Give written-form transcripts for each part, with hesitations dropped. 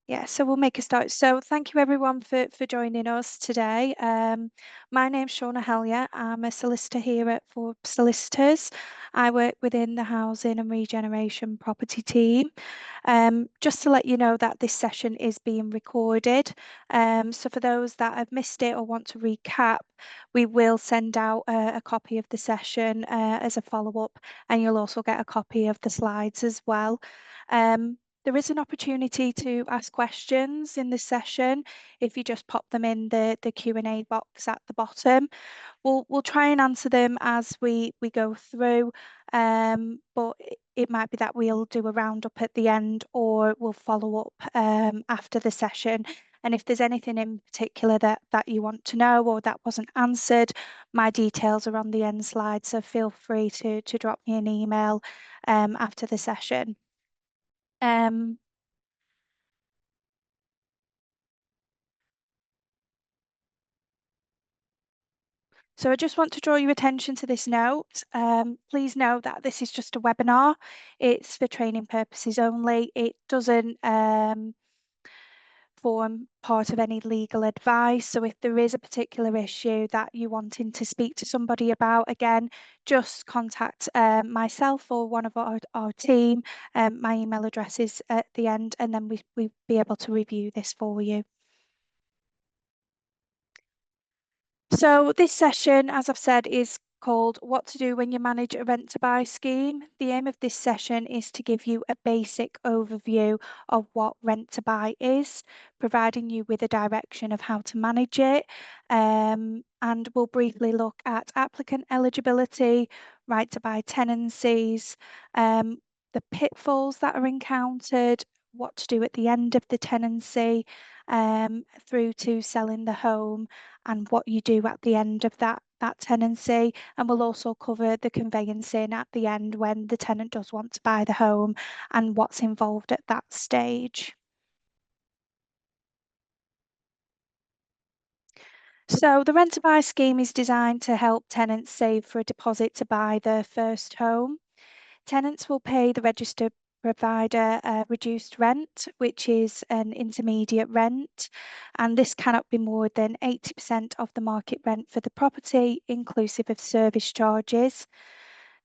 Yeah, so we'll make a start. So thank you everyone for joining us today. My name's Shauna Hellier. I'm a solicitor here at Forbes Solicitors. I work within the housing and regeneration property team. Just to let you know that this session is being recorded. So for those that have missed it or want to recap, we will send out a copy of the session as a follow-up, and you'll also get a copy of the slides as well. There is an opportunity to ask questions in this session if you just pop them in the Q&A box at the bottom. We'll try and answer them as we go through, but it might be that we'll do a roundup at the end or we'll follow up after the session. And if there's anything in particular that you want to know or that wasn't answered, my details are on the end slide, so feel free to drop me an email after the session. Um, So I just want to draw your attention to this note. Please know that this is just a webinar. It's for training purposes only. It doesn't form part of any legal advice. So if there is a particular issue that you're wanting to speak to somebody about, again, just contact myself or one of our team. My email address is at the end, and then we'll be able to review this for you. So this session, as I've said, is called What to Do When You Manage a Rent to Buy Scheme. The aim of this session is to give you a basic overview of what rent to buy is, providing you with a direction of how to manage it. And we'll briefly look at applicant eligibility, right to buy tenancies, the pitfalls that are encountered, what to do at the end of the tenancy, through to selling the home and what you do at the end of that tenancy. And we'll also cover the conveyancing at the end when the tenant does want to buy the home and what's involved at that stage. So the rent to buy scheme is designed to help tenants save for a deposit to buy their first home. Tenants will pay the registered provider reduced rent, which is an intermediate rent, and this cannot be more than 80% of the market rent for the property, inclusive of service charges.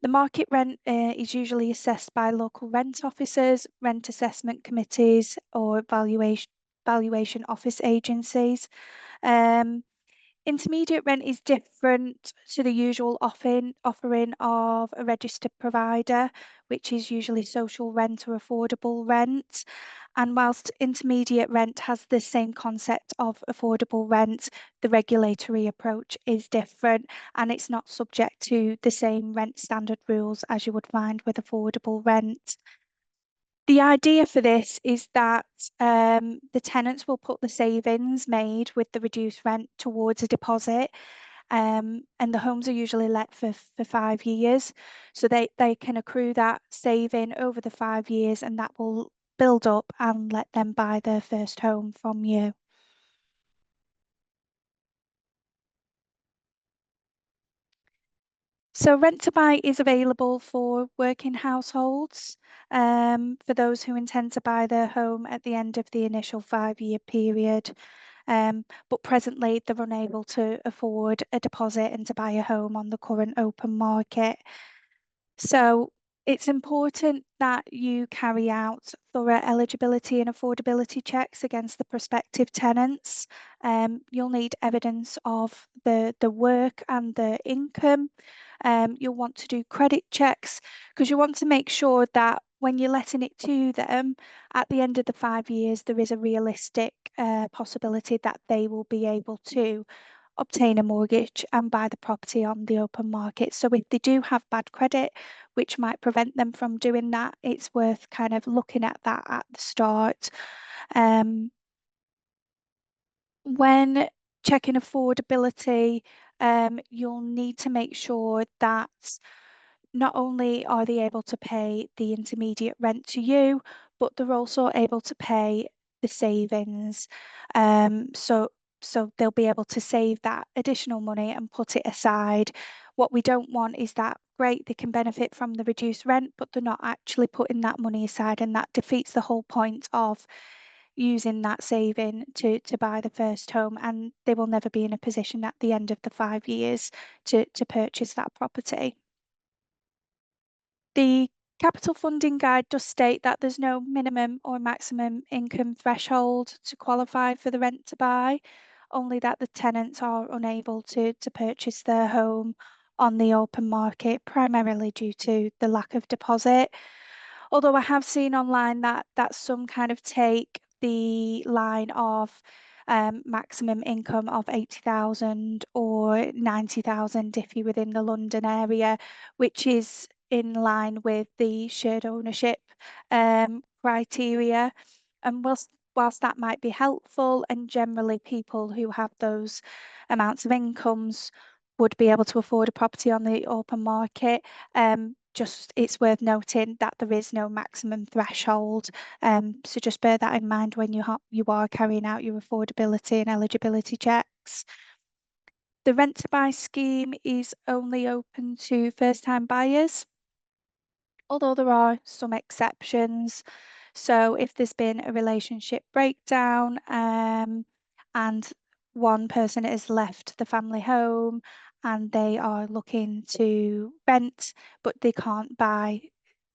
The market rent is usually assessed by local rent officers, rent assessment committees, or valuation office agencies. Um, Intermediate rent is different to the usual offering of a registered provider, which is usually social rent or affordable rent. And whilst intermediate rent has the same concept of affordable rent, the regulatory approach is different and it's not subject to the same rent standard rules as you would find with affordable rent. The idea for this is that the tenants will put the savings made with the reduced rent towards a deposit, and the homes are usually let for 5 years. So they can accrue that saving over the 5 years, and that will build up and let them buy their first home from you. So rent to buy is available for working households, for those who intend to buy their home at the end of the initial 5-year period. But presently they're unable to afford a deposit and to buy a home on the current open market. So it's important that you carry out thorough eligibility and affordability checks against the prospective tenants. You'll need evidence of the work and the income. You'll want to do credit checks because you want to make sure that when you're letting it to them at the end of the 5 years, there is a realistic possibility that they will be able to obtain a mortgage and buy the property on the open market. So if they do have bad credit, which might prevent them from doing that, it's worth kind of looking at that at the start. When checking affordability, you'll need to make sure that not only are they able to pay the intermediate rent to you, but they're also able to pay the savings. So they'll be able to save that additional money and put it aside. What we don't want is that, great, they can benefit from the reduced rent, but they're not actually putting that money aside, and that defeats the whole point of using that saving to buy the first home, and they will never be in a position at the end of the 5 years to purchase that property. The capital funding guide does state that there's no minimum or maximum income threshold to qualify for the rent to buy, only that the tenants are unable to purchase their home on the open market, primarily due to the lack of deposit. Although I have seen online that some kind of take the line of maximum income of 80,000 or 90,000 if you're within the London area, which is in line with the shared ownership criteria. And whilst that might be helpful, and generally people who have those amounts of incomes would be able to afford a property on the open market, just it's worth noting that there is no maximum threshold. So just bear that in mind when you are carrying out your affordability and eligibility checks. The Rent to Buy scheme is only open to first-time buyers, although there are some exceptions. So if there's been a relationship breakdown, and one person has left the family home and they are looking to rent, but they can't buy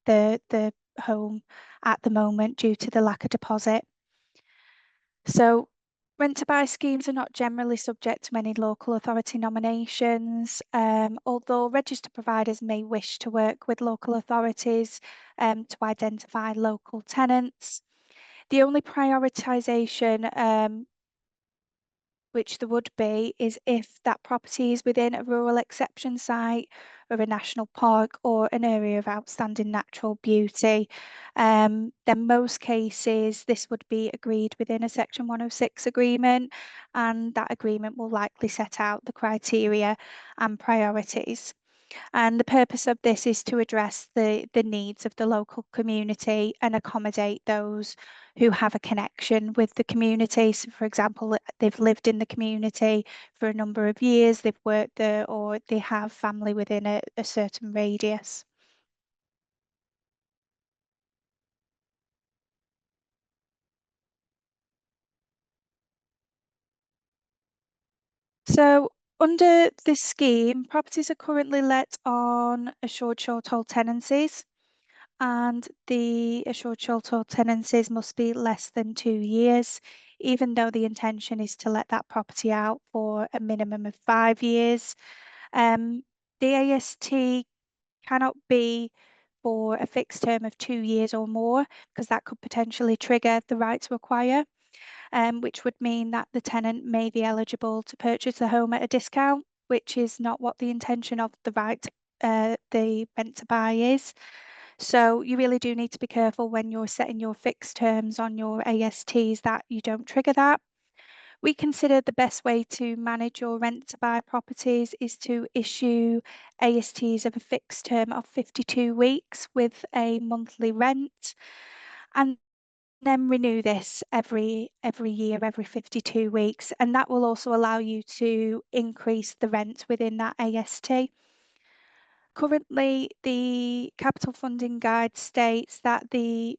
the home at the moment due to the lack of deposit. So rent to buy schemes are not generally subject to many local authority nominations, although registered providers may wish to work with local authorities to identify local tenants. The only prioritisation which there would be is if that property is within a rural exception site or a national park or an area of outstanding natural beauty. Then most cases this would be agreed within a Section 106 agreement, and that agreement will likely set out the criteria and priorities. And the purpose of this is to address the needs of the local community and accommodate those who have a connection with the community. So, for example, they've lived in the community for a number of years, they've worked there, or they have family within a certain radius. So, under this scheme, properties are currently let on assured short hold tenancies, and the assured short hold tenancies must be less than 2 years, even though the intention is to let that property out for a minimum of 5 years. Um, the AST cannot be for a fixed term of 2 years or more, because that could potentially trigger the right to acquire, which would mean that the tenant may be eligible to purchase the home at a discount, which is not what the intention of the right, the rent to buy is. So you really do need to be careful when you're setting your fixed terms on your ASTs that you don't trigger that. We consider the best way to manage your rent to buy properties is to issue ASTs of a fixed term of 52 weeks with a monthly rent, and then renew this every year, every 52 weeks, and that will also allow you to increase the rent within that AST. Currently, the capital funding guide states that the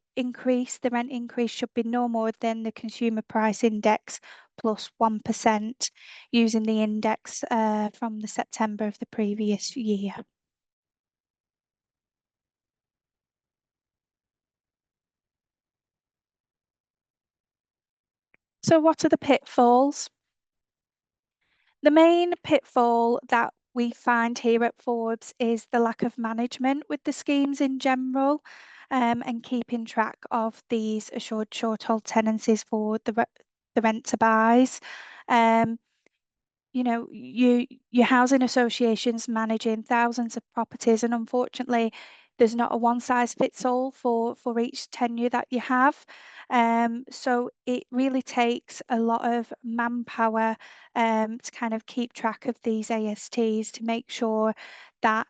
rent increase should be no more than the consumer price index plus 1%, using the index from the September of the previous year. So what are the pitfalls? The main pitfall that we find here at Forbes is the lack of management with the schemes in general, and keeping track of these assured short hold tenancies for the rent to buys. Um, your housing associations managing thousands of properties, and unfortunately, there's not a one size fits all for each tenure that you have. So it really takes a lot of manpower to kind of keep track of these ASTs to make sure that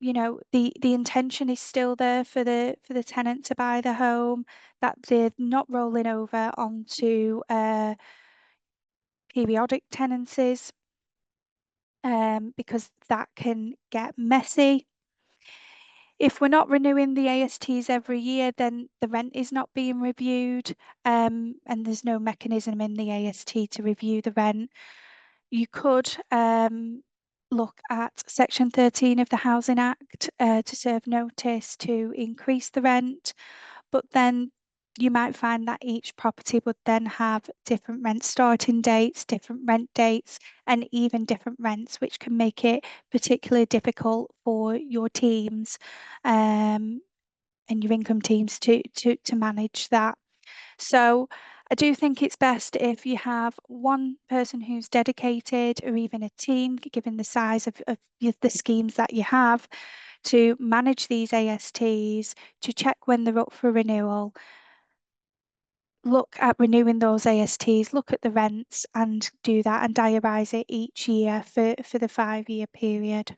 the intention is still there for the tenant to buy the home, that they're not rolling over onto periodic tenancies, because that can get messy. If we're not renewing the ASTs every year, then the rent is not being reviewed, and there's no mechanism in the AST to review the rent. You could look at Section 13 of the Housing Act to serve notice to increase the rent, but then you might find that each property would then have different rent starting dates, different rent dates, and even different rents, which can make it particularly difficult for your teams and your income teams to manage that. So I do think it's best if you have one person who's dedicated or even a team, given the size of the schemes that you have, to manage these ASTs, to check when they're up for renewal, look at renewing those ASTs, look at the rents and do that and diarise it each year for the 5-year period.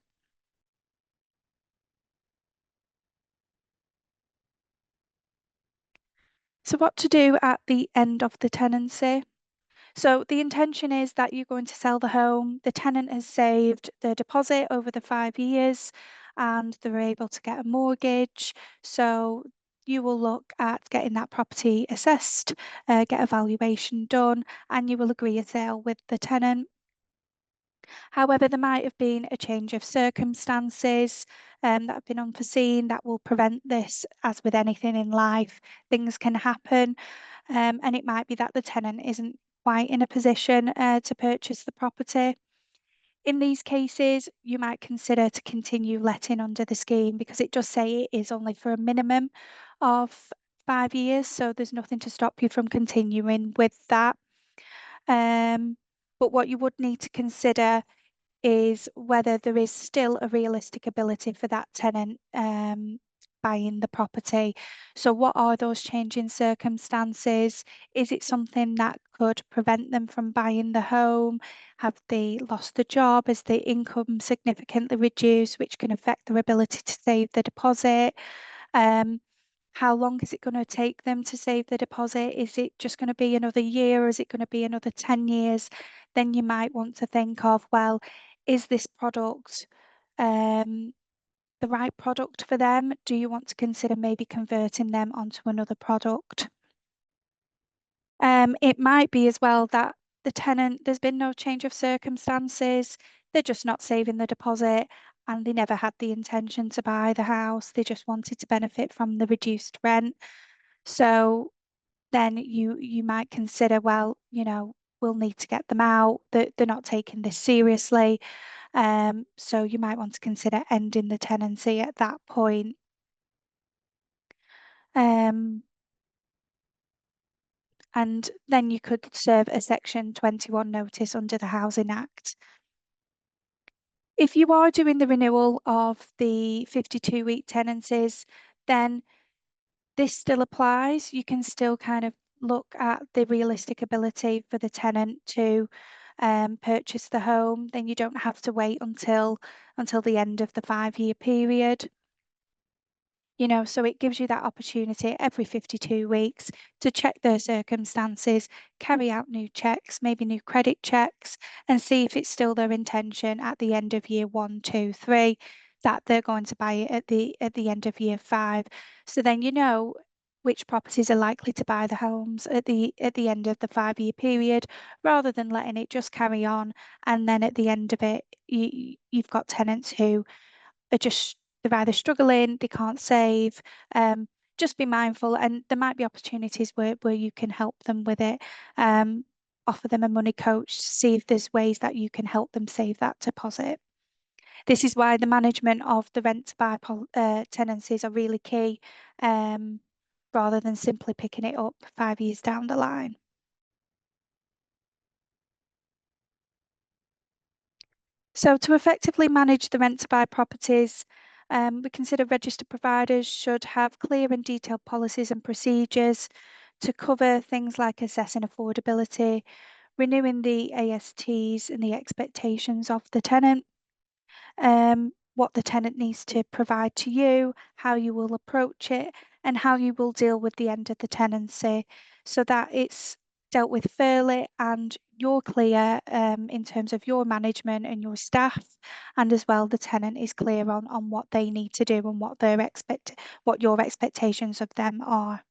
So what to do at the end of the tenancy? So the intention is that you're going to sell the home, the tenant has saved the deposit over the 5 years and they're able to get a mortgage. So you will look at getting that property assessed, get a valuation done, and you will agree a sale with the tenant. However, there might have been a change of circumstances that have been unforeseen that will prevent this. As with anything in life, things can happen, and it might be that the tenant isn't quite in a position to purchase the property. In these cases, you might consider to continue letting under the scheme because it does say it is only for a minimum of 5 years, so there's nothing to stop you from continuing with that. But what you would need to consider is whether there is still a realistic ability for that tenant buying the property. So, what are those changing circumstances? Is it something that could prevent them from buying the home? Have they lost the job? Is the income significantly reduced, which can affect their ability to save the deposit? Um, how long is it going to take them to save the deposit? Is it just going to be another year or is it going to be another 10 years? Then you might want to think of, well, is this product um, the right product for them? Do you want to consider maybe converting them onto another product? It might be as well that the tenant, there's been no change of circumstances, they're just not saving the deposit and they never had the intention to buy the house. They just wanted to benefit from the reduced rent. So then you might consider, well, we'll need to get them out. They're not taking this seriously. So you might want to consider ending the tenancy at that point. Um, and then you could serve a Section 21 notice under the Housing Act. If you are doing the renewal of the 52-week tenancies, then this still applies. You can still kind of look at the realistic ability for the tenant to purchase the home. Then you don't have to wait until the end of the 5-year period. So it gives you that opportunity every 52 weeks to check their circumstances, carry out new checks, maybe new credit checks, and see if it's still their intention at the end of year 1, 2, 3 that they're going to buy it at the end of year 5. So then you know which properties are likely to buy the homes at the end of the 5-year period, rather than letting it just carry on and then at the end of it you've got tenants who are just they're either struggling, they can't save. Just be mindful, and there might be opportunities where you can help them with it. Offer them a money coach to see if there's ways that you can help them save that deposit. This is why the management of the rent to buy tenancies are really key, rather than simply picking it up 5 years down the line. So to effectively manage the rent to buy properties, we consider registered providers should have clear and detailed policies and procedures to cover things like assessing affordability, renewing the ASTs and the expectations of the tenant, what the tenant needs to provide to you, how you will approach it, and how you will deal with the end of the tenancy so that it's dealt with fairly, and you're clear in terms of your management and your staff, and as well the tenant is clear on what they need to do and what your expectations of them are.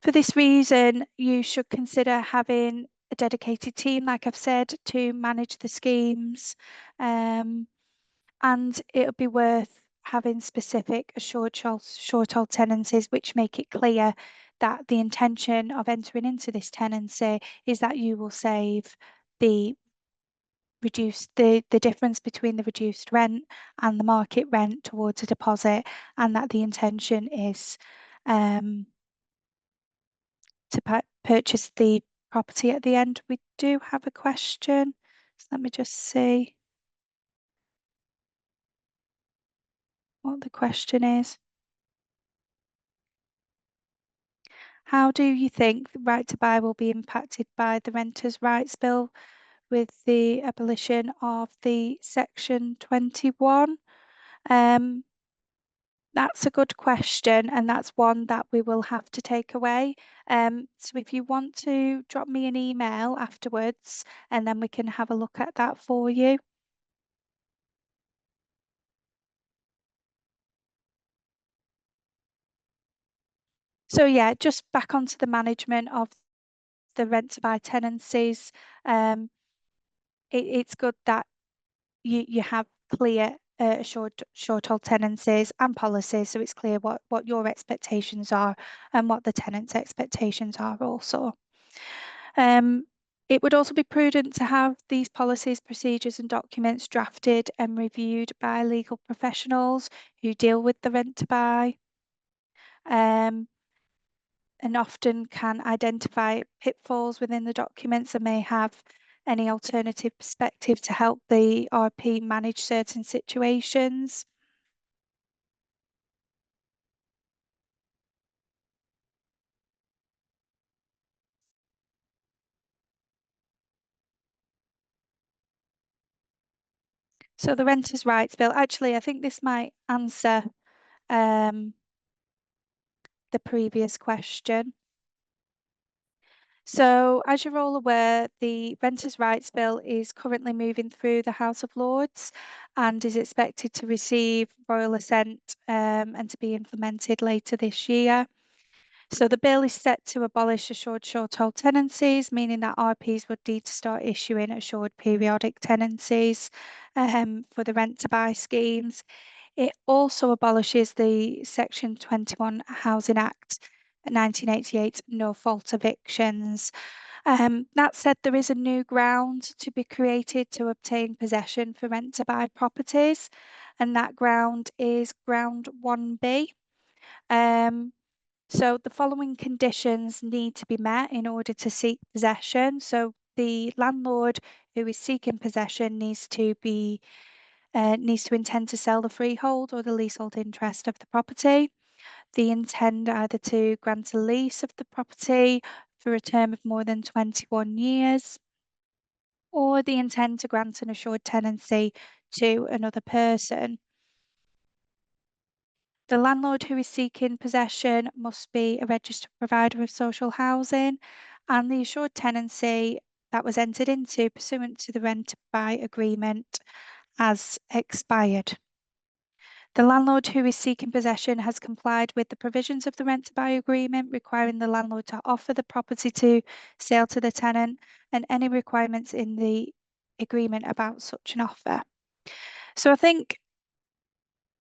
For this reason, you should consider having a dedicated team, like I've said, to manage the schemes, and it'll be worth having specific short-hold tenancies which make it clear that the intention of entering into this tenancy is that you will save the the difference between the reduced rent and the market rent towards a deposit, and that the intention is to purchase the property at the end. We do have a question, so let me just see what the question is. How do you think the right to buy will be impacted by the Renters' Rights Bill with the abolition of the Section 21? That's a good question, and that's one that we will have to take away. So if you want to drop me an email afterwards, and then we can have a look at that for you. So yeah, just back onto the management of the rent to buy tenancies. It's good that you have clear short hold tenancies and policies, so it's clear what your expectations are and what the tenant's expectations are also. It would also be prudent to have these policies, procedures and documents drafted and reviewed by legal professionals who deal with the rent to buy, and often can identify pitfalls within the documents and may have any alternative perspective to help the RP manage certain situations. So the Renters' Rights Bill, actually, I think this might answer the previous question. So, as you're all aware, the Renters' Rights Bill is currently moving through the House of Lords and is expected to receive royal assent and to be implemented later this year. So the bill is set to abolish assured short-hold tenancies, meaning that RPs would need to start issuing assured periodic tenancies for the rent-to-buy schemes. It also abolishes the Section 21 Housing Act 1988 no-fault evictions. That said, there is a new ground to be created to obtain possession for rent-to-buy properties, and that ground is ground 1B. So the following conditions need to be met in order to seek possession. So the landlord who is seeking possession needs to intend to sell the freehold or the leasehold interest of the property. They intend either to grant a lease of the property for a term of more than 21 years, or they intend to grant an assured tenancy to another person. The landlord who is seeking possession must be a registered provider of social housing, and the assured tenancy that was entered into pursuant to the rent buy agreement has expired. The landlord who is seeking possession has complied with the provisions of the rent to buy agreement, requiring the landlord to offer the property to sale to the tenant and any requirements in the agreement about such an offer. So I think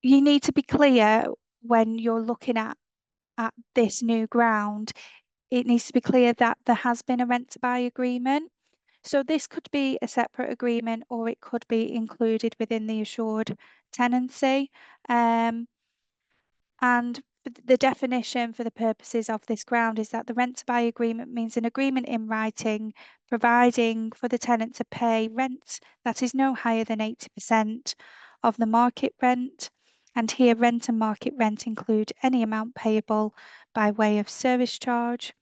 you need to be clear when you're looking at this new ground. It needs to be clear that there has been a rent to buy agreement. So this could be a separate agreement or it could be included within the assured tenancy. And the definition for the purposes of this ground is that the rent to buy agreement means an agreement in writing providing for the tenant to pay rent that is no higher than 80% of the market rent. And here, rent and market rent include any amount payable by way of service charge,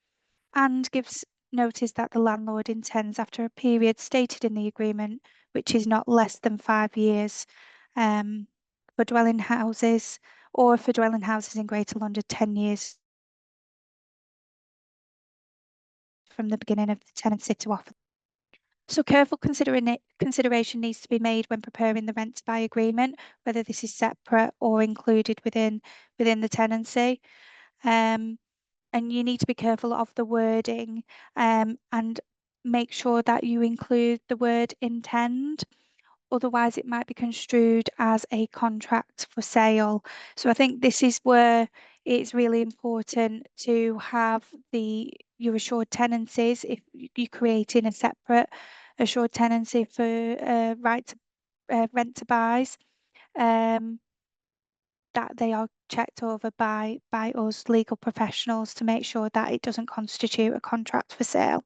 and gives notice that the landlord intends, after a period stated in the agreement, which is not less than 5 years, for dwelling houses, or for dwelling houses in Greater London, 10 years from the beginning of the tenancy to offer. So careful consideration needs to be made when preparing the rent to buy agreement, whether this is separate or included within the tenancy. And you need to be careful of the wording and make sure that you include the word intend. Otherwise, it might be construed as a contract for sale. So I think this is where it's really important to have your assured tenancies if you're creating a separate assured tenancy for right to rent to buys. That they are checked over by us legal professionals to make sure that it doesn't constitute a contract for sale.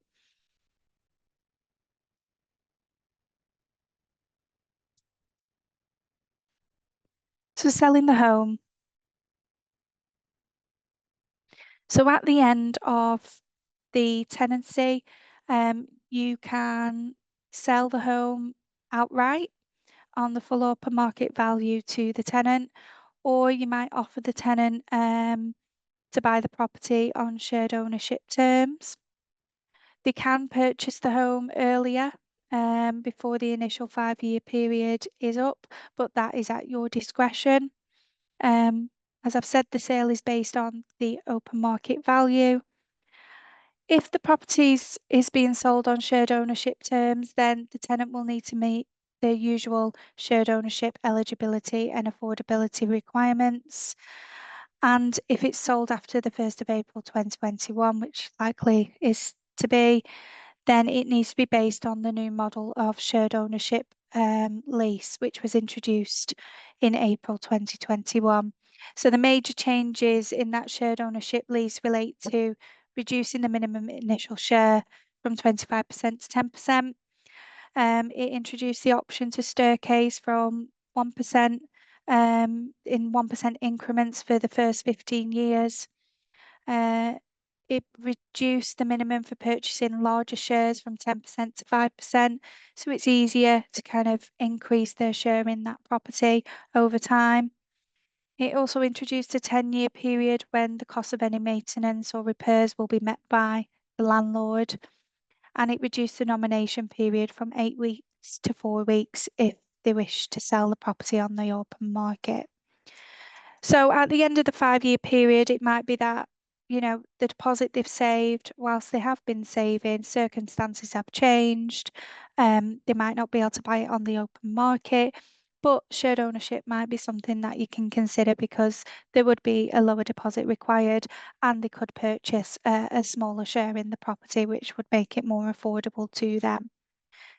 So selling the home. So at the end of the tenancy, you can sell the home outright on the full open market value to the tenant, or you might offer the tenant to buy the property on shared ownership terms. They can purchase the home earlier before the initial 5-year period is up, but that is at your discretion. As I've said, the sale is based on the open market value. If the property is being sold on shared ownership terms, then the tenant will need to meet the usual shared ownership eligibility and affordability requirements. And if it's sold after the 1st of April 2021, which likely is to be, then it needs to be based on the new model of shared ownership lease, which was introduced in April 2021. So the major changes in that shared ownership lease relate to reducing the minimum initial share from 25% to 10%. It introduced the option to staircase from 1% in 1% increments for the first 15 years. It reduced the minimum for purchasing larger shares from 10% to 5%, so it's easier to kind of increase their share in that property over time. It also introduced a 10-year period when the cost of any maintenance or repairs will be met by the landlord, and it reduced the nomination period from 8 weeks to 4 weeks if they wish to sell the property on the open market. So at the end of the 5-year period, it might be that, the deposit they've saved, whilst they have been saving, circumstances have changed. They might not be able to buy it on the open market, but shared ownership might be something that you can consider because there would be a lower deposit required and they could purchase a smaller share in the property, which would make it more affordable to them.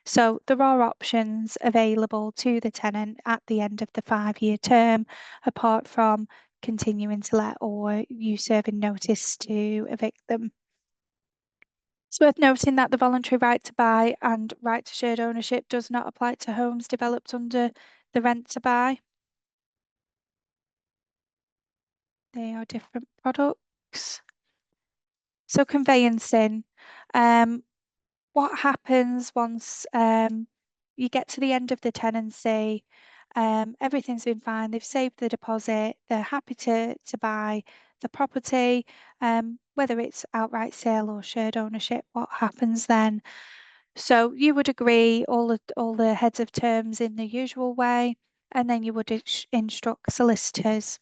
So there are options available to the tenant at the end of the 5-year term, apart from continuing to let or you serving notice to evict them. It's worth noting that the voluntary right to buy and right to shared ownership does not apply to homes developed under the rent to buy. They are different products. So conveyancing. What happens once you get to the end of the tenancy? Everything's been fine. They've saved the deposit. They're happy to buy the property, whether it's outright sale or shared ownership. What happens then? So you would agree all the heads of terms in the usual way, and then you would instruct solicitors.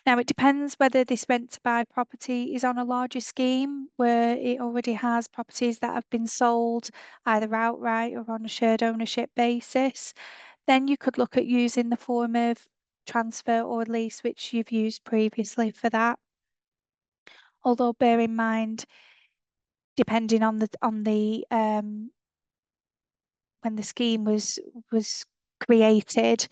Now, it depends whether this rent to buy property is on a larger scheme where it already has properties that have been sold either outright or on a shared ownership basis. Then you could look at using the form of transfer or lease which you've used previously for that. Although bear in mind, depending on the when the scheme was created,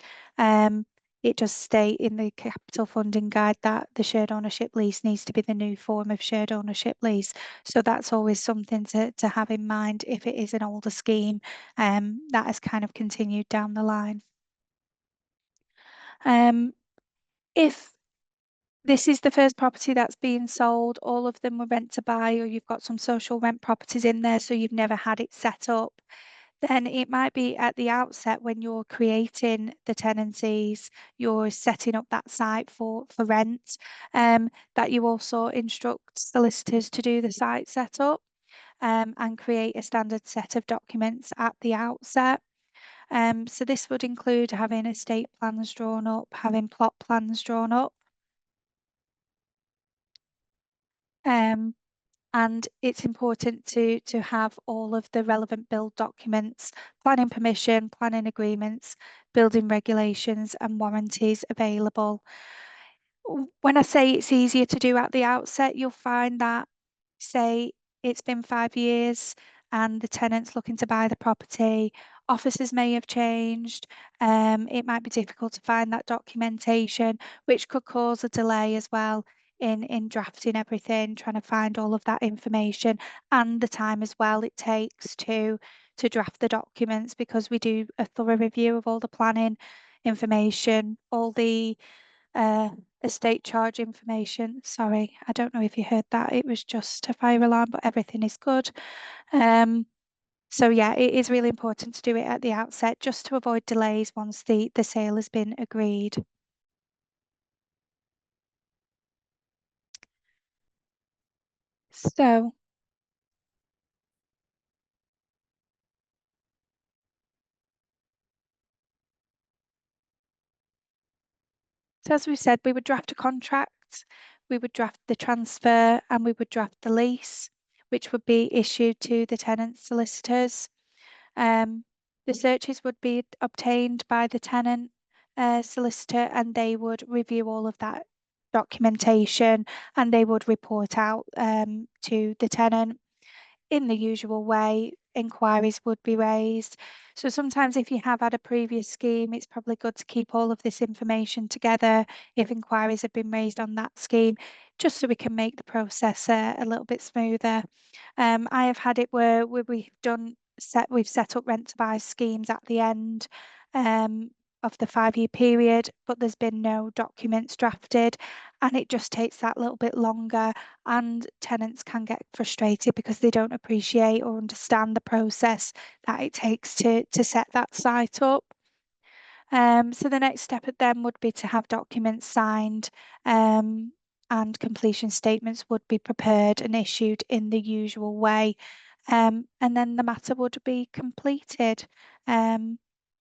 it does state in the capital funding guide that the shared ownership lease needs to be the new form of shared ownership lease. So that's always something to have in mind if it is an older scheme that has kind of continued down the line. If this is the first property that's being sold, all of them were rent to buy, or you've got some social rent properties in there, so you've never had it set up, then it might be at the outset when you're creating the tenancies, you're setting up that site for rent, that you also instruct solicitors to do the site setup. and create a standard set of documents at the outset. So this would include having estate plans drawn up, having plot plans drawn up. And it's important to have all of the relevant build documents, planning permission, planning agreements, building regulations and warranties available. When I say it's easier to do at the outset, you'll find that, say, it's been 5 years and the tenant's looking to buy the property, officers may have changed, it might be difficult to find that documentation, which could cause a delay as well in drafting everything, trying to find all of that information and the time as well it takes to draft the documents, because we do a thorough review of all the planning information, all the uh, estate charge information. Sorry, I don't know if you heard that. It was just a fire alarm, but everything is good. Um, so yeah, it is really important to do it at the outset just to avoid delays once the sale has been agreed. So, so as we said, we would draft a contract, we would draft the transfer, and we would draft the lease, which would be issued to the tenant solicitors. Um, the searches would be obtained by the tenant solicitor, and they would review all of that documentation and they would report out to the tenant in the usual way. Inquiries would be raised. So sometimes if you have had a previous scheme, it's probably good to keep all of this information together if inquiries have been raised on that scheme, just so we can make the process a little bit smoother. I have had it where we've set up rent to buy schemes at the end of the 5 year period, but there's been no documents drafted, and it just takes that little bit longer, and tenants can get frustrated because they don't appreciate or understand the process that it takes to set that site up. So the next step then would be to have documents signed, and completion statements would be prepared and issued in the usual way. And then the matter would be completed. Um,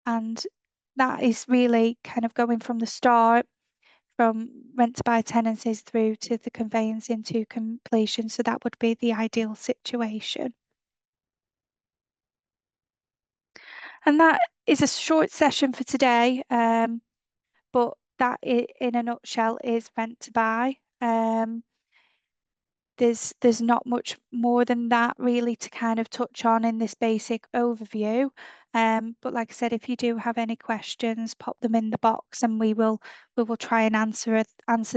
and that is really kind of going from the start, from rent to buy tenancies through to the conveyance into completion. So that would be the ideal situation. And that is a short session for today, but that in a nutshell is rent to buy. There's not much more than that really to kind of touch on in this basic overview. But like I said, if you do have any questions, pop them in the box and we will try and answer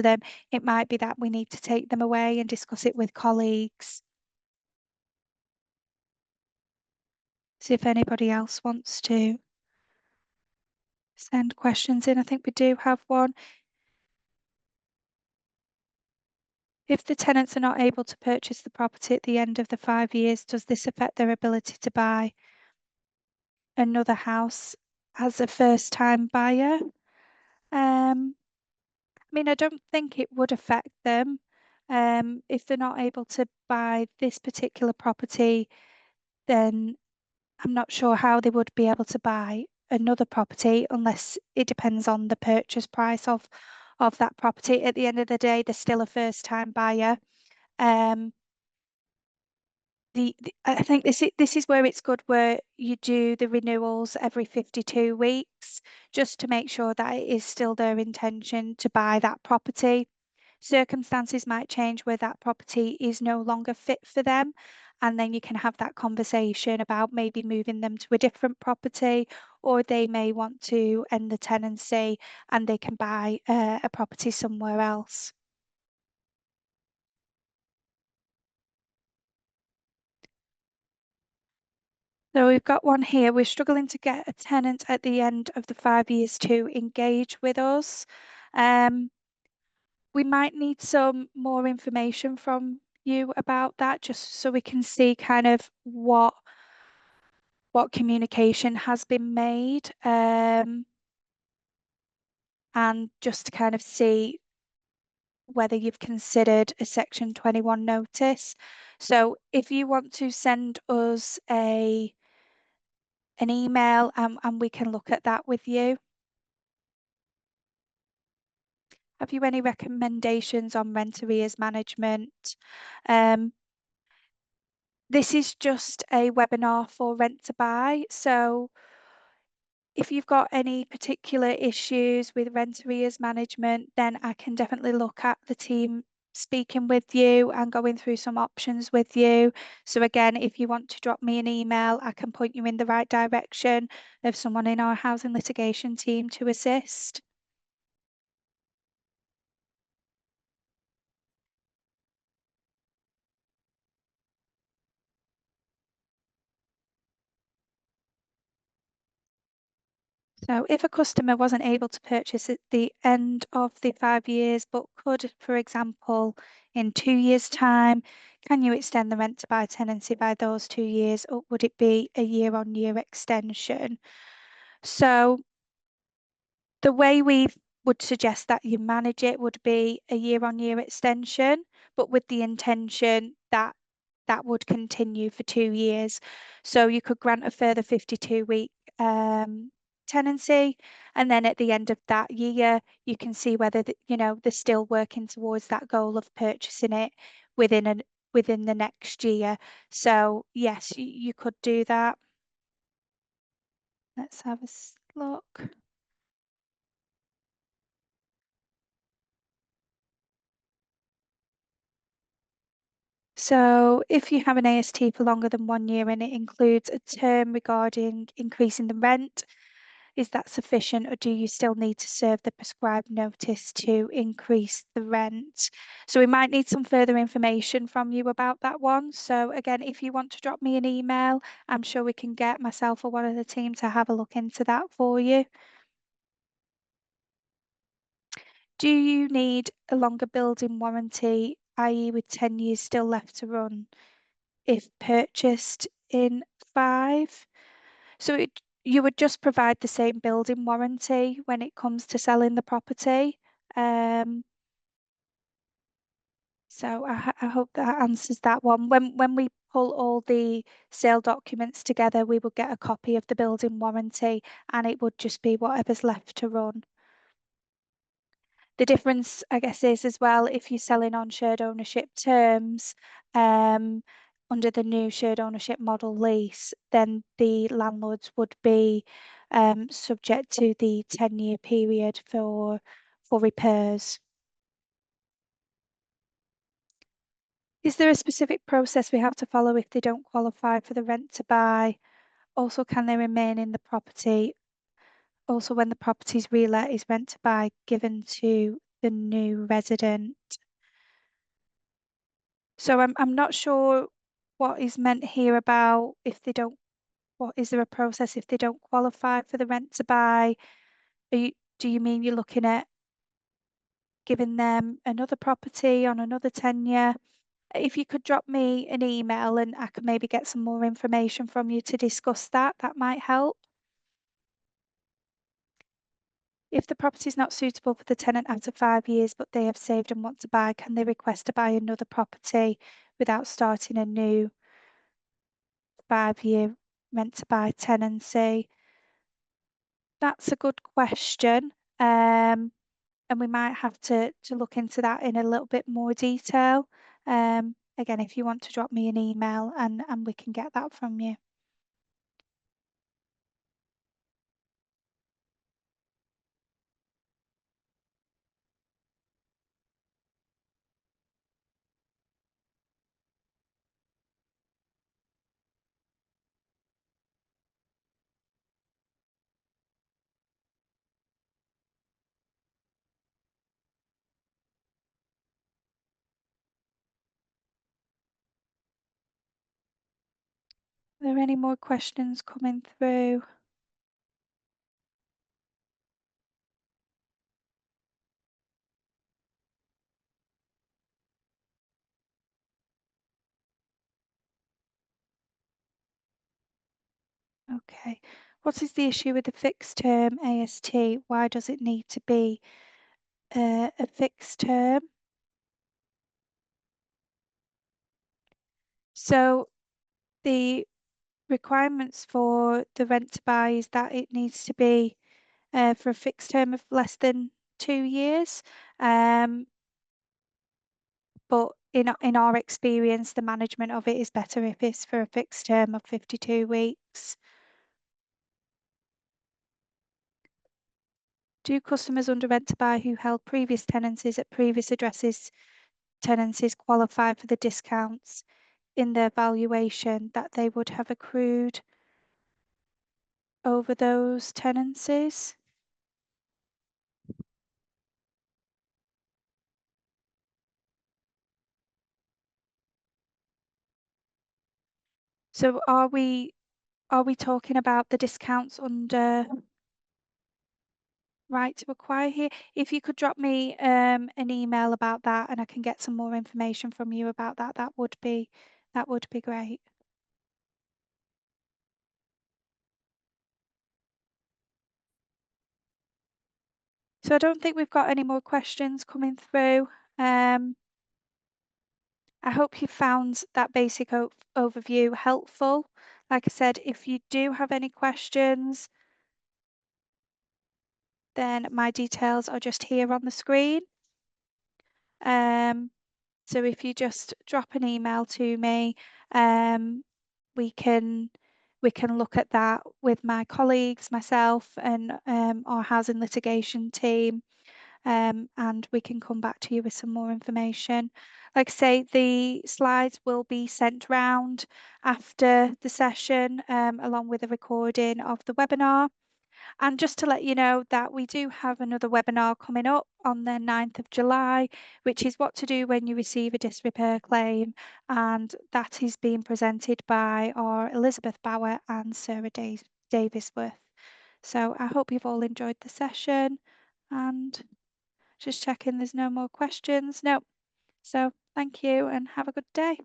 them. It might be that we need to take them away and discuss it with colleagues. See if anybody else wants to send questions in. I think we do have one. If the tenants are not able to purchase the property at the end of the 5 years, does this affect their ability to buy another house as a first-time buyer? I mean, I don't think it would affect them. If they're not able to buy this particular property, then I'm not sure how they would be able to buy another property unless it depends on the purchase price of that property. At the end of the day, they're still a first-time buyer. Um, I think this is where it's good where you do the renewals every 52 weeks, just to make sure that it is still their intention to buy that property. Circumstances might change where that property is no longer fit for them, and then you can have that conversation about maybe moving them to a different property, or they may want to end the tenancy and they can buy a property somewhere else. So we've got one here. We're struggling to get a tenant at the end of the 5 years to engage with us. Um, we might need some more information from you about that, just so we can see kind of what communication has been made, and just to kind of see whether you've considered a Section 21 notice. So if you want to send us an email and we can look at that with you. Have you any recommendations on rent arrears management? Um, this is just a webinar for Rent to Buy. So if you've got any particular issues with rent arrears management, then I can definitely look at the team speaking with you and going through some options with you. So again, if you want to drop me an email, I can point you in the right direction of someone in our housing litigation team to assist. So if a customer wasn't able to purchase at the end of the 5 years, but could, for example, in 2 years' time, can you extend the rent to buy tenancy by those 2 years, or would it be a year-on-year extension? So the way we would suggest that you manage it would be a year-on-year extension, but with the intention that that would continue for 2 years. So you could grant a further 52-week tenancy, and then at the end of that year, you can see whether they're still working towards that goal of purchasing it within within the next year. So yes, you could do that. Let's have a look. So if you have an AST for longer than 1 year and it includes a term regarding increasing the rent, is that sufficient, or do you still need to serve the prescribed notice to increase the rent? So we might need some further information from you about that one. So again, if you want to drop me an email, I'm sure we can get myself or one of the team to have a look into that for you. Do you need a longer building warranty, i.e. with 10 years still left to run, if purchased in 5? So you would just provide the same building warranty when it comes to selling the property. Um, so I hope that answers that one. When we pull all the sale documents together, we will get a copy of the building warranty, and it would just be whatever's left to run. The difference, I guess, is as well if you're selling on shared ownership terms, um, under the new shared ownership model lease, then the landlords would be subject to the 10-year period for repairs. Is there a specific process we have to follow if they don't qualify for the rent to buy? Also, can they remain in the property? Also, when the property's relet, is rent to buy given to the new resident? So I'm not sure what is meant here about if they don't, what is there a process if they don't qualify for the rent to buy? Do you mean you're looking at giving them another property on another tenure? If you could drop me an email and I could maybe get some more information from you to discuss that, that might help. If the property is not suitable for the tenant after 5 years, but they have saved and want to buy, can they request to buy another property without starting a new 5-year rent to buy tenancy? That's a good question. And we might have to look into that in a little bit more detail. Again, if you want to drop me an email and we can get that from you. Are there any more questions coming through? Okay. What is the issue with the fixed term AST? Why does it need to be a fixed term? So the requirements for the Rent to Buy is that it needs to be for a fixed term of less than 2 years. But in our experience, the management of it is better if it's for a fixed term of 52 weeks. Do customers under Rent to Buy who held previous tenancies at previous addresses tenancies qualify for the discounts in their valuation that they would have accrued over those tenancies? So are we talking about the discounts under right to acquire here? If you could drop me an email about that and I can get some more information from you about that, that would be great. So I don't think we've got any more questions coming through. I hope you found that basic overview helpful. Like I said, if you do have any questions, then my details are just here on the screen. So if you just drop an email to me, we can look at that with my colleagues, myself, and our housing litigation team, and we can come back to you with some more information. Like I say, the slides will be sent round after the session, along with a recording of the webinar. And just to let you know that we do have another webinar coming up on the 9th of July, which is what to do when you receive a disrepair claim. And that is being presented by our Elizabeth Bauer and Sarah Davisworth. So I hope you've all enjoyed the session, and just checking there's no more questions. No. So thank you and have a good day.